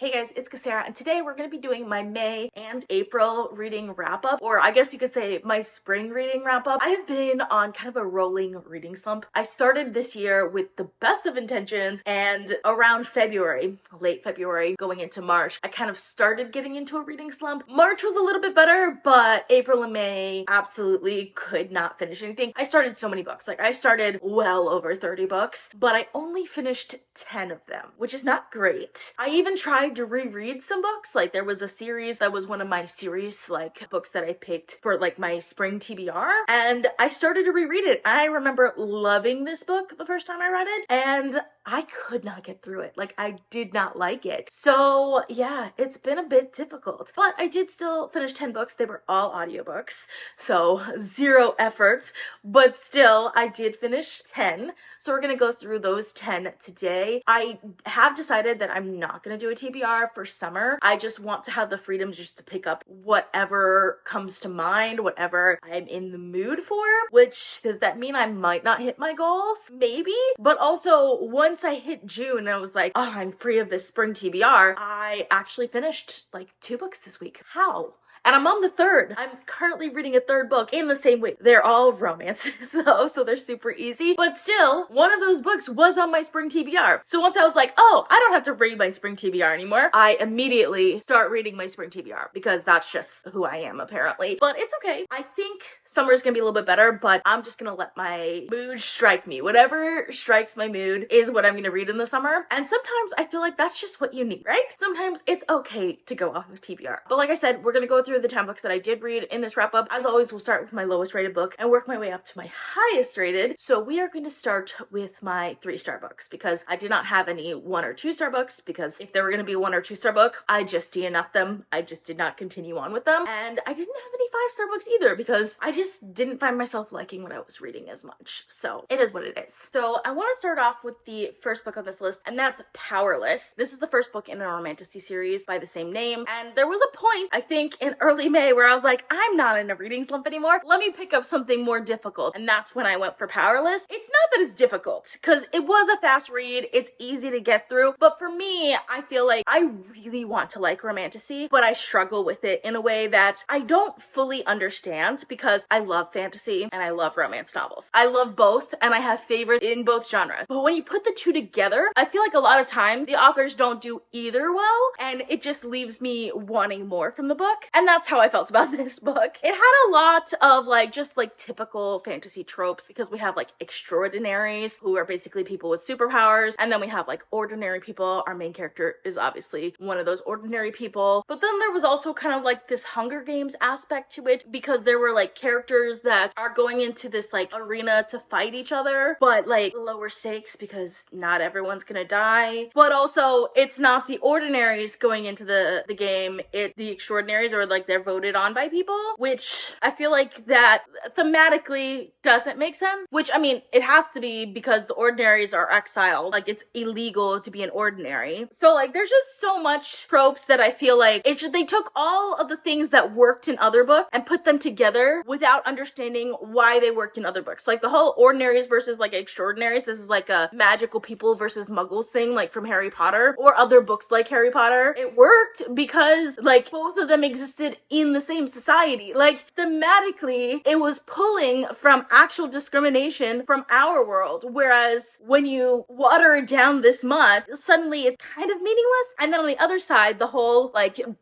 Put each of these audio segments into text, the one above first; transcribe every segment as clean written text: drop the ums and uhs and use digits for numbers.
Hey guys, it's Kesara, and today we're going to be doing my May and April reading wrap-up, or I guess you could say my spring reading wrap-up. I have been on kind of a rolling reading slump. I started this year with the best of intentions, and around February, late February, going into March, I kind of started getting into a reading slump. March was a little bit better, but April and May absolutely could not finish anything. I started so many books. Like, I started well over 30 books, but I only finished 10 of them, which is not great. I even tried to reread some books. Like, there was a series that was one of my series books that I picked for my spring TBR, and I started to reread it. I remember loving this book the first time I read it, and I could not get through it. I did not like it. So yeah, it's been a bit difficult, but I did still finish 10 books. They were all audiobooks, so zero efforts, but still I did finish 10. So we're gonna go through those 10 today. I have decided that I'm not gonna do a TBR for summer. I just want to have the freedom just to pick up whatever comes to mind, whatever I'm in the mood for, which does that mean I might not hit my goals? Maybe. But also, once I hit June and I was like, oh, I'm free of this spring TBR, I actually finished 2 books this week. How? And I'm on the third. I'm currently reading a third book in the same week. They're all romances, so they're super easy. But still, one of those books was on my spring TBR. So once I was like, oh, I don't have to read my spring TBR anymore, I immediately start reading my spring TBR because that's just who I am, apparently. But it's okay. I think summer's gonna be a little bit better, but I'm just gonna let my mood strike me. Whatever strikes my mood is what I'm gonna read in the summer. And sometimes I feel like that's just what you need, right? Sometimes it's okay to go off of TBR. But like I said, we're gonna go through the 10 books that I did read in this wrap up. As always, we'll start with my lowest rated book and work my way up to my highest rated. So we are going to start with my 3-star books because I did not have any 1 or 2-star books, because if there were going to be a 1 or 2-star book, I just DNF'd them. I just did not continue on with them. And I didn't have any 5-star books either because I just didn't find myself liking what I was reading as much. So it is what it is. So I want to start off with the first book on this list, and that's Powerless. This is the first book in a romantasy series by the same name. And there was a point, I think in early May, where I was like, I'm not in a reading slump anymore. Let me pick up something more difficult. And that's when I went for Powerless. It's not that it's difficult, because it was a fast read. It's easy to get through. But for me, I feel like I really want to like romantasy, but I struggle with it in a way that I don't fully understand, because I love fantasy and I love romance novels. I love both, and I have favorites in both genres. But when you put the two together, I feel like a lot of times the authors don't do either well, and it just leaves me wanting more from the book. And that's how I felt about this book. It had a lot of just typical fantasy tropes, because we have extraordinaries who are basically people with superpowers, and then we have ordinary people. Our main character is obviously one of those ordinary people. But then there was also kind of this Hunger Games aspect to it, because there were characters that are going into this arena to fight each other, but lower stakes because not everyone's gonna die. But also, it's not the ordinaries going into the game, it's the extraordinaries, or they're voted on by people, which I feel like that thematically doesn't make sense. Which, I mean, it has to be, because the ordinaries are exiled. It's illegal to be an ordinary. So there's just so much tropes that I feel like they took all of the things that worked in other books and put them together without understanding why they worked in other books. The whole ordinaries versus extraordinaries, this is a magical people versus muggles thing, from Harry Potter or other books like Harry Potter. It worked because both of them existed in the same society. Thematically, it was pulling from actual discrimination from our world, whereas when you water it down this much, suddenly it's kind of meaningless. And then on the other side, the whole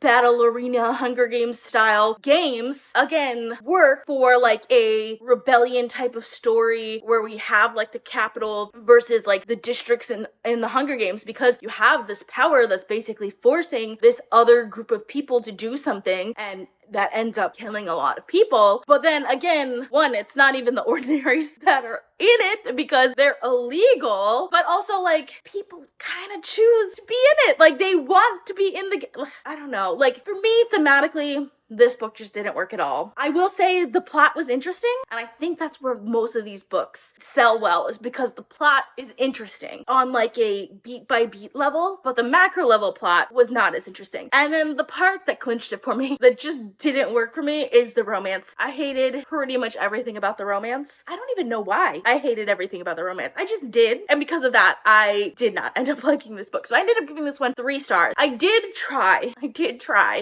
battle arena Hunger Games style games again work for a rebellion type of story, where we have the capital versus the districts in the Hunger Games, because you have this power that's basically forcing this other group of people to do something, and that ends up killing a lot of people. But then again, one, it's not even the ordinaries that are in it because they're illegal, but also people kind of choose to be in it. They want to be in the I don't know. For me, thematically, This book just didn't work at all. I will say the plot was interesting, and I think that's where most of these books sell well, is because the plot is interesting on like a beat by beat level, but the macro level plot was not as interesting. And then the part that clinched it for me, that just didn't work for me, is the romance. I hated pretty much everything about the romance. I don't even know why I hated everything about the romance. I just did. And because of that, I did not end up liking this book. So I ended up giving this one 3 stars. I did try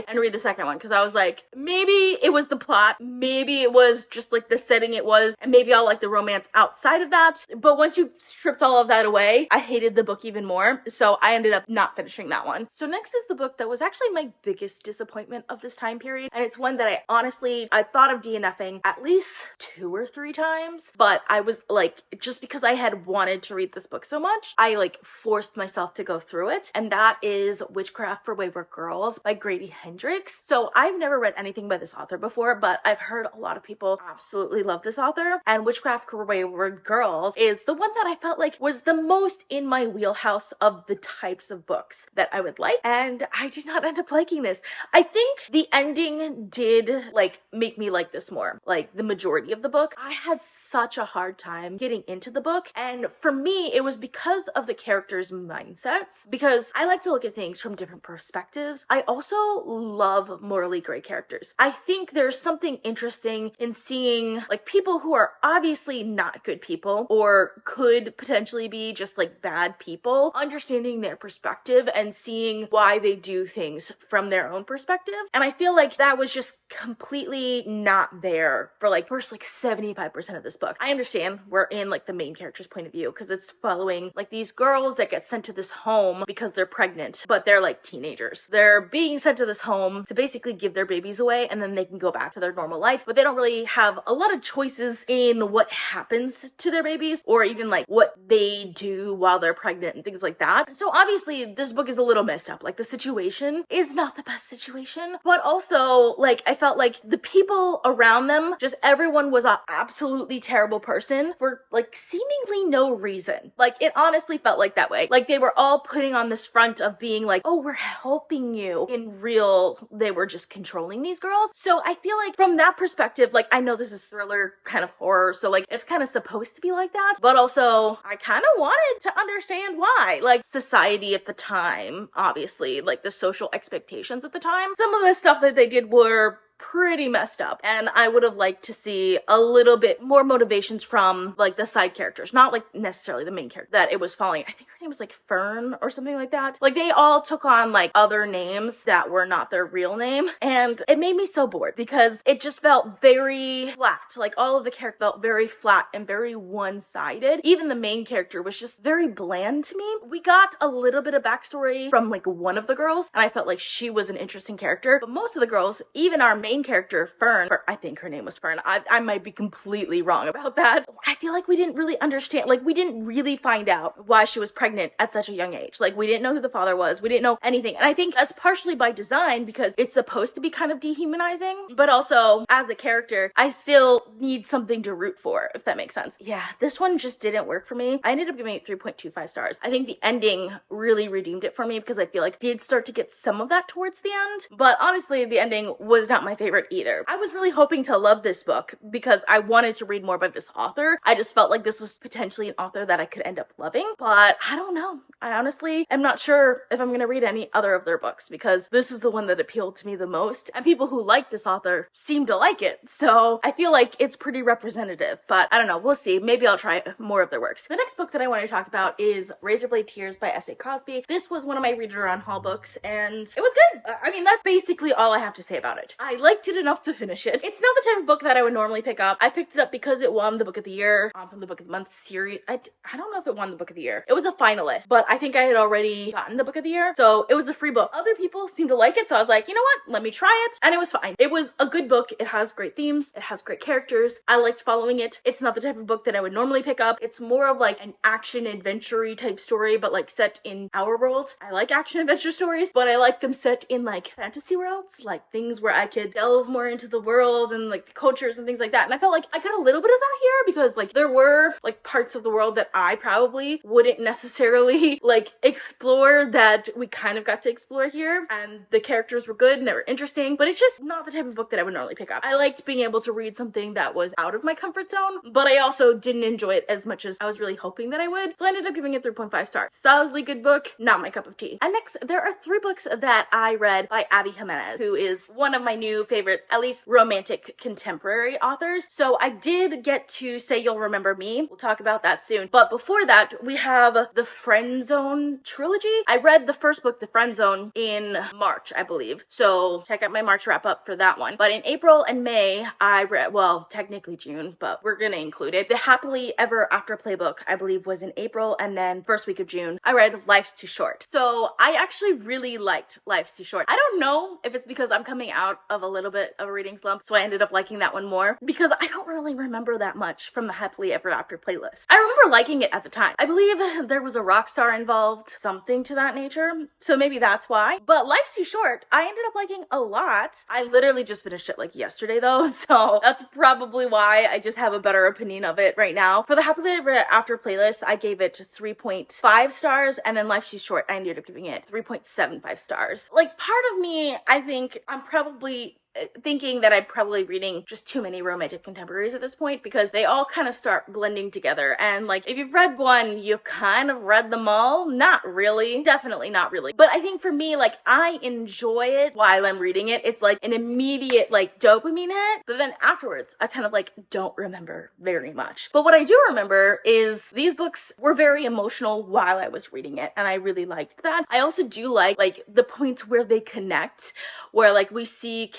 and read the second one because I was like, maybe it was the plot, maybe it was just like the setting it was, and maybe I'll like the romance outside of that. But once you stripped all of that away, I hated the book even more. So I ended up not finishing that one. So next is the book that was actually my biggest disappointment of this time period. And it's one that I thought of DNFing at least 2 or 3 times, but I was like, just because I had wanted to read this book so much, I like forced myself to go through it. And that is Witchcraft for Wayward Girls by Grady Hendrix. So I've never read anything by this author before, but I've heard a lot of people absolutely love this author. And Witchcraft for Wayward Girls is the one that I felt like was the most in my wheelhouse of the types of books that I would like. And I did not end up liking this. I think the ending did like make me like this more, like the majority of the book. I had such a hard time getting into the book. And for me, it was because of the characters' mindsets, because I like to look at things from different perspectives. I also love morally gray characters. I think there's something interesting in seeing like people who are obviously not good people or could potentially be just like bad people, understanding their perspective and seeing why they do things from their own perspective. And I feel like that was just completely not there for like first like 75% of this book. I understand we're in like the main character's point of view because it's following like these girls that get sent to this home because they're pregnant, but they're like teenagers. They're being sent to this home to basically give their babies away and then they can go back to their normal life, but they don't really have a lot of choices in what happens to their babies or even like what they do while they're pregnant and things like that. So obviously this book is a little messed up. Like the situation is not the best situation, but also like I felt like the people around them, just everyone was an absolutely terrible person for like seemingly no reason. Like it honestly felt like that way. Like they were all putting on this front of being like, oh, we're helping you. In real, they were just controlling these girls. So I feel like from that perspective, like I know this is thriller kind of horror, so like it's kind of supposed to be like that, but also I kind of wanted to understand why. Like society at the time, obviously, like the social expectations at the time, some of the stuff that they did were pretty messed up, and I would have liked to see a little bit more motivations from like the side characters, not like necessarily the main character that it was following. I think her name was like Fern or something like that. Like they all took on like other names that were not their real name, and it made me so bored because it just felt very flat. Like all of the characters felt very flat and very one-sided. Even the main character was just very bland to me. We got a little bit of backstory from like one of the girls, and I felt like she was an interesting character, but most of the girls, even our main character Fern, or I think her name was Fern, I might be completely wrong about that. I feel like we didn't really understand, like we didn't really find out why she was pregnant at such a young age. Like we didn't know who the father was, we didn't know anything, and I think that's partially by design because it's supposed to be kind of dehumanizing, but also as a character I still need something to root for, if that makes sense. Yeah, this one just didn't work for me. I ended up giving it 3.25 stars. I think the ending really redeemed it for me because I feel like I did start to get some of that towards the end, but honestly the ending was not my favorite either. I was really hoping to love this book because I wanted to read more by this author. I just felt like this was potentially an author that I could end up loving, but I don't know. I honestly am not sure if I'm gonna read any other of their books because this is the one that appealed to me the most, and people who like this author seem to like it, so I feel like it's pretty representative, but I don't know, we'll see. Maybe I'll try more of their works. The next book that I want to talk about is Razorblade Tears by S.A. Cosby. This was one of my Read It Around haul books, and it was good. I mean, that's basically all I have to say about it. I liked it enough to finish it. It's not the type of book that I would normally pick up. I picked it up because it won the Book of the Year from the Book of the Month series. I don't know if it won the Book of the Year. It was a finalist, but I think I had already gotten the Book of the Year, so it was a free book. Other people seemed to like it, so I was like, you know what? Let me try it, and it was fine. It was a good book. It has great themes. It has great characters. I liked following it. It's not the type of book that I would normally pick up. It's more of like an action adventure-y type story, but like set in our world. I like action adventure stories, but I like them set in like fantasy worlds, like things where I could delve more into the world and like the cultures and things like that. And I felt like I got a little bit of that here because like there were like parts of the world that I probably wouldn't necessarily like explore that we kind of got to explore here. And the characters were good and they were interesting, but it's just not the type of book that I would normally pick up. I liked being able to read something that was out of my comfort zone, but I also didn't enjoy it as much as I was really hoping that I would. So I ended up giving it 3.5 stars. Solidly good book, not my cup of tea. And next, there are 3 books that I read by Abby Jimenez, who is one of my new favorite, at least romantic contemporary authors. So I did get to Say You'll Remember Me. We'll talk about that soon. But before that, we have the Friend Zone trilogy. I read the first book, The Friend Zone, in March, I believe. So check out my March wrap up for that one. But in April and May, I read, well, technically June, but we're gonna include it. The Happily Ever After playbook, I believe, was in April, and then first week of June, I read Life's Too Short. So I actually really liked Life's Too Short. I don't know if it's because I'm coming out of a little bit of a reading slump, so I ended up liking that one more, because I don't really remember that much from the Happily Ever After playlist. I remember liking it at the time. I believe there was a rock star involved, something to that nature, so maybe that's why. But Life's Too Short, I ended up liking a lot. I literally just finished it like yesterday though, so that's probably why I just have a better opinion of it right now. For the Happily Ever After playlist, I gave it 3.5 stars, and then Life's Too Short, I ended up giving it 3.75 stars. Like, part of me, I think I'm probably thinking that I'm probably reading just too many romantic contemporaries at this point, because they all kind of start blending together. And like, if you've read one, you've kind of read them all. Not really. Definitely not really. But I think for me, like, I enjoy it while I'm reading it. It's like an immediate like dopamine hit, but then afterwards I kind of like don't remember very much. But what I do remember is these books were very emotional while I was reading it, and I really liked that. I also do like the points where they connect, where like we see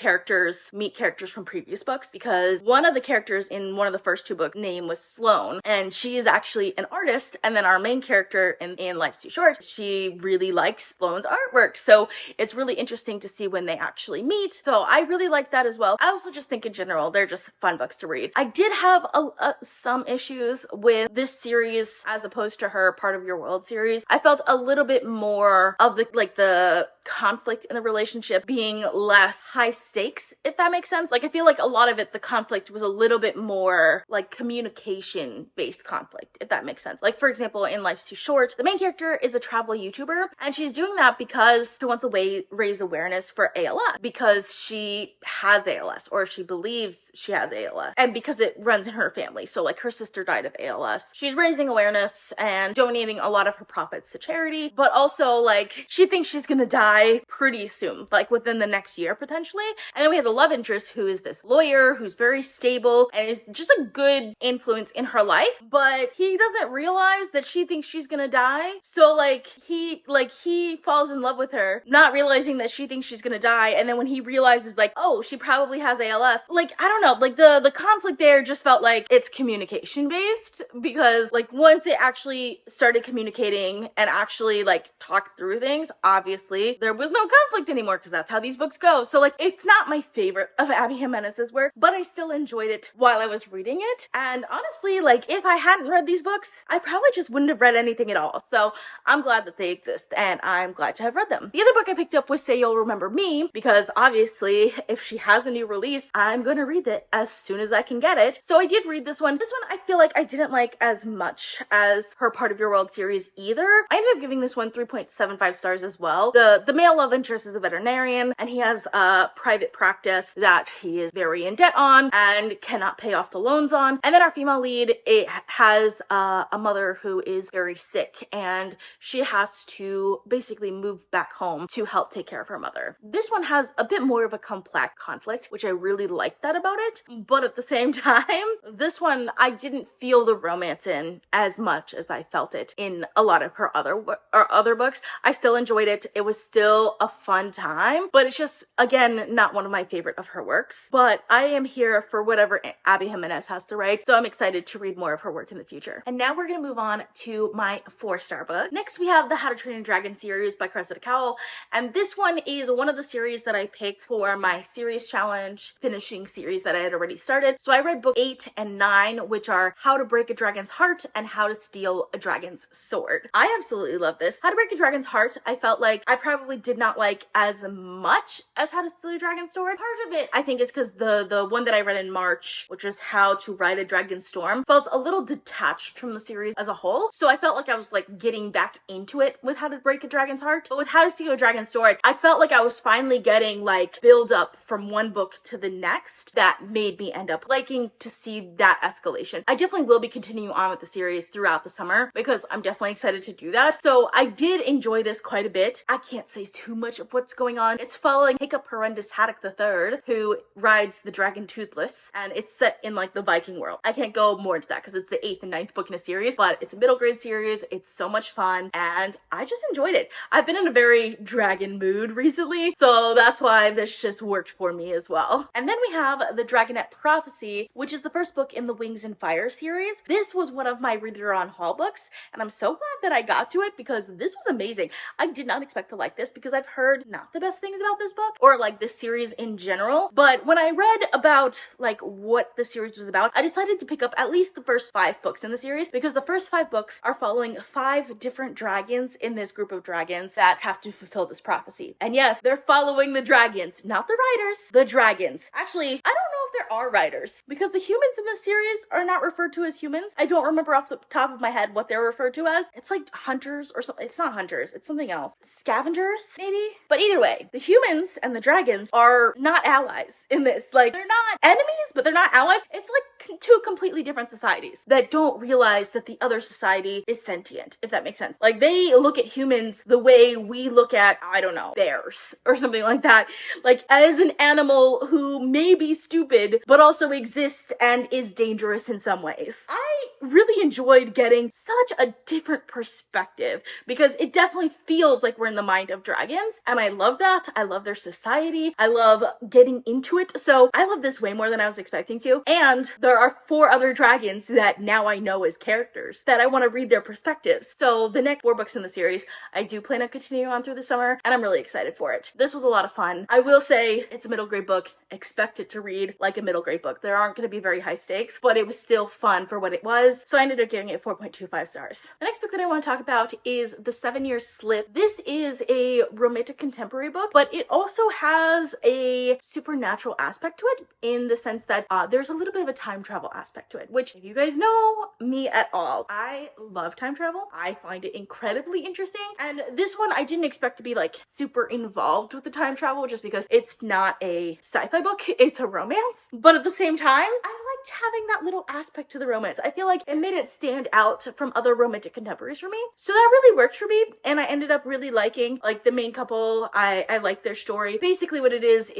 meet characters from previous books, because one of the characters in one of the first 2 books name was Sloane, and she is actually an artist, and then our main character in Life's Too Short, she really likes Sloane's artwork, so it's really interesting to see when they actually meet. So I really like that as well. I also just think in general they're just fun books to read. I did have some issues with this series as opposed to her Part of Your World series. I felt a little bit more of the conflict in the relationship being less high stakes, if that makes sense. Like, I feel like a lot of it, the conflict was a little bit more like communication based conflict, if that makes sense. Like, for example, in Life's Too Short, the main character is a travel YouTuber, and she's doing that because she wants to raise awareness for ALS, because she has ALS, or she believes she has ALS, and because it runs in her family. So like, her sister died of ALS. She's raising awareness and donating a lot of her profits to charity, but also like, she thinks she's gonna die pretty soon, like within the next year potentially. And then we have the love interest, who is this lawyer who's very stable and is just a good influence in her life, but he doesn't realize that she thinks she's gonna die. So like, he falls in love with her, not realizing that she thinks she's gonna die. And then when he realizes like, oh, she probably has ALS, like, I don't know, like the conflict there just felt like it's communication based, because like, once it actually started communicating and actually like talked through things, obviously there was no conflict anymore, because that's how these books go. So like, it's not my favorite of Abby Jimenez's work, but I still enjoyed it while I was reading it. And honestly, like, if I hadn't read these books, I probably just wouldn't have read anything at all. So I'm glad that they exist, and I'm glad to have read them. The other book I picked up was Say You'll Remember Me, because obviously if she has a new release, I'm gonna read it as soon as I can get it. So I did read this one. This one I feel like I didn't like as much as her Part of Your World series either. I ended up giving this one 3.75 stars as well. The male love interest is a veterinarian, and he has a private practice that he is very in debt on and cannot pay off the loans on. And then our female lead, it has a mother who is very sick, and she has to basically move back home to help take care of her mother. This one has a bit more of a complex conflict, which I really liked that about it, but at the same time, this one I didn't feel the romance in as much as I felt it in a lot of her other books. I still enjoyed it. It was still a fun time, but it's just, again, not one of my favorite of her works. But I am here for whatever Abby Jimenez has to write, so I'm excited to read more of her work in the future. And now we're gonna move on to my 4-star book. Next, we have the How to Train a Dragon series by Cressida Cowell, and this one is one of the series that I picked for my series challenge finishing series that I had already started. So I read book 8 and 9, which are How to Break a Dragon's Heart and How to Steal a Dragon's Sword. I absolutely love this. How to Break a Dragon's Heart, I felt like I probably did not like as much as How to Steal a Dragon's Sword. Part of it, I think, is because the one that I read in March, which was How to Ride a Dragon Storm, felt a little detached from the series as a whole. So I felt like I was like getting back into it with How to Break a Dragon's Heart. But with How to Steal a Dragon's Sword, I felt like I was finally getting like build up from one book to the next that made me end up liking to see that escalation. I definitely will be continuing on with the series throughout the summer because I'm definitely excited to do that. So I did enjoy this quite a bit. I can't say too much of what's going on. It's following Hiccup Horrendous Haddock III, who rides the dragon Toothless, and it's set in like the Viking world. I can't go more into that because it's the 8th and 9th book in a series, but it's a middle grade series. It's so much fun, and I just enjoyed it. I've been in a very dragon mood recently, so that's why this just worked for me as well. And then we have the Dragonet Prophecy, which is the first book in the Wings and Fire series. This was one of my Reader on Haul books, and I'm so glad that I got to it because this was amazing. I did not expect to like this because I've heard not the best things about this book or like this series in general, but when I read about like what the series was about, I decided to pick up at least the first 5 books in the series because the first 5 books are following 5 different dragons in this group of dragons that have to fulfill this prophecy. And yes, they're following the dragons, not the riders, the dragons. Actually, I don't know if there are riders because the humans in this series are not referred to as humans. I don't remember off the top of my head what they're referred to as. It's like hunters or something. It's not hunters, it's something else. Scavengers, maybe? But either way, the humans and the dragons are not allies in this. Like, they're not enemies, but they're not allies. It's like 2 completely different societies that don't realize that the other society is sentient, if that makes sense. Like, they look at humans the way we look at, I don't know, bears or something like that. Like, as an animal who may be stupid, but also exists and is dangerous in some ways. I really enjoyed getting such a different perspective because it definitely feels like we're in the mind of dragons, and I love that. I love their society. I love getting into it. So I love this way more than I was expecting to. And there are 4 other dragons that now I know as characters that I want to read their perspectives. So the next 4 books in the series, I do plan on continuing on through the summer, and I'm really excited for it. This was a lot of fun. I will say it's a middle grade book. Expect it to read like a middle grade book. There aren't going to be very high stakes, but it was still fun for what it was. So I ended up giving it 4.25 stars. The next book that I want to talk about is The 7 Year Slip. This is a romantic contemporary book, but it also has a supernatural aspect to it in the sense that there's a little bit of a time travel aspect to it, which if you guys know me at all, I love time travel. I find it incredibly interesting. And this one I didn't expect to be like super involved with the time travel just because it's not a sci-fi book, it's a romance. But at the same time, I liked having that little aspect to the romance. I feel like it made it stand out from other romantic contemporaries for me. So that really worked for me, and I ended up really liking like the main couple. I like their story. Basically what it is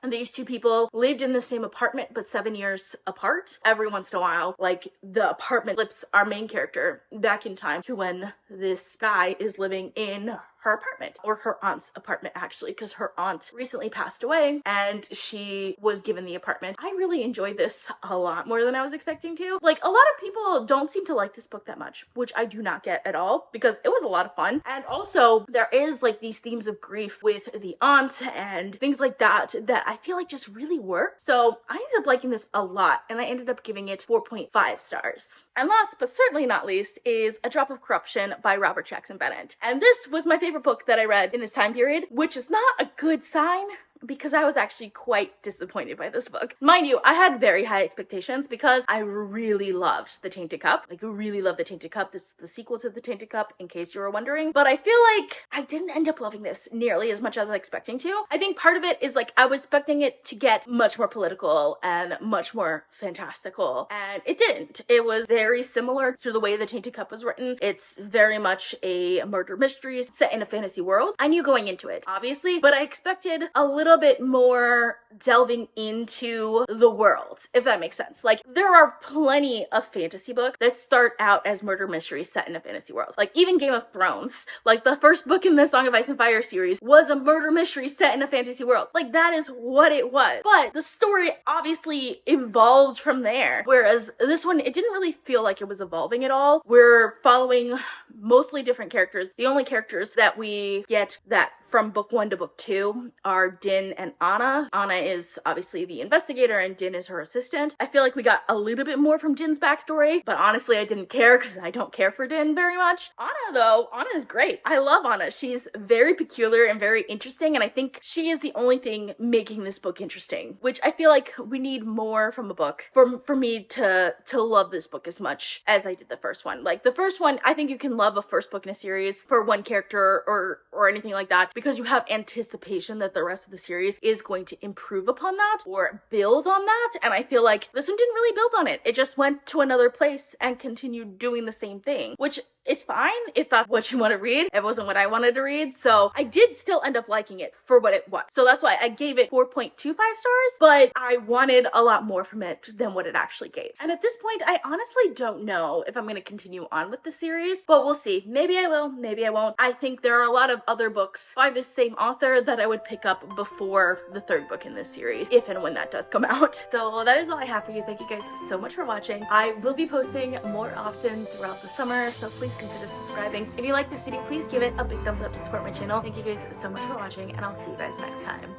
these 2 people lived in the same apartment but 7 years apart. Every once in a while, like the apartment flips our main character back in time to when this guy is living in her apartment, or her aunt's apartment actually, because her aunt recently passed away and she was given the apartment. I really enjoyed this a lot more than I was expecting to. Like, a lot of people don't seem to like this book that much, which I do not get at all because it was a lot of fun. And also there is like these themes of grief with the aunt and things like that that I feel like just really work. So I ended up liking this a lot, and I ended up giving it 4.5 stars. And last but certainly not least is A Drop of Corruption by Robert Jackson Bennett. And this was my favorite book that I read in this time period, which is not a good sign because I was actually quite disappointed by this book. Mind you, I had very high expectations because I really loved The Tainted Cup. Like, really loved The Tainted Cup. This is the sequel to The Tainted Cup, in case you were wondering. But I feel like I didn't end up loving this nearly as much as I was expecting to. I think part of it is like I was expecting it to get much more political and much more fantastical, and it didn't. It was very similar to the way The Tainted Cup was written. It's very much a murder mystery set in a fantasy world. I knew going into it, obviously, but I expected a little bit more delving into the world, if that makes sense. Like, there are plenty of fantasy books that start out as murder mysteries set in a fantasy world. Like, even Game of Thrones, like the first book in the Song of Ice and Fire series was a murder mystery set in a fantasy world. Like, that is what it was. But the story obviously evolved from there. Whereas this one, it didn't really feel like it was evolving at all. We're following mostly different characters. The only characters that we get that from book 1 to book 2 are Din and Anna. Anna is obviously the investigator and Din is her assistant. I feel like we got a little bit more from Din's backstory, but honestly I didn't care because I don't care for Din very much. Anna though, Anna is great. I love Anna. She's very peculiar and very interesting, and I think she is the only thing making this book interesting, which I feel like we need more from a book for me to love this book as much as I did the first one. Like the first one, I think you can love a first book in a series for one character or anything like that because you have anticipation that the rest of the series is going to improve upon that or build on that, and I feel like this one didn't really build on it. It just went to another place and continued doing the same thing, which is fine if that's what you want to read. It wasn't what I wanted to read, so I did still end up liking it for what it was. So that's why I gave it 4.25 stars, but I wanted a lot more from it than what it actually gave. And at this point, I honestly don't know if I'm going to continue on with the series, but we'll see. Maybe I will, maybe I won't. I think there are a lot of other books by this same author that I would pick up before the third book in this series, if and when that does come out. So that is all I have for you. Thank you guys so much for watching. I will be posting more often throughout the summer, so please consider subscribing. If you like this video, please give it a big thumbs up to support my channel. Thank you guys so much for watching, and I'll see you guys next time.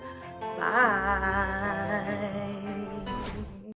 Bye.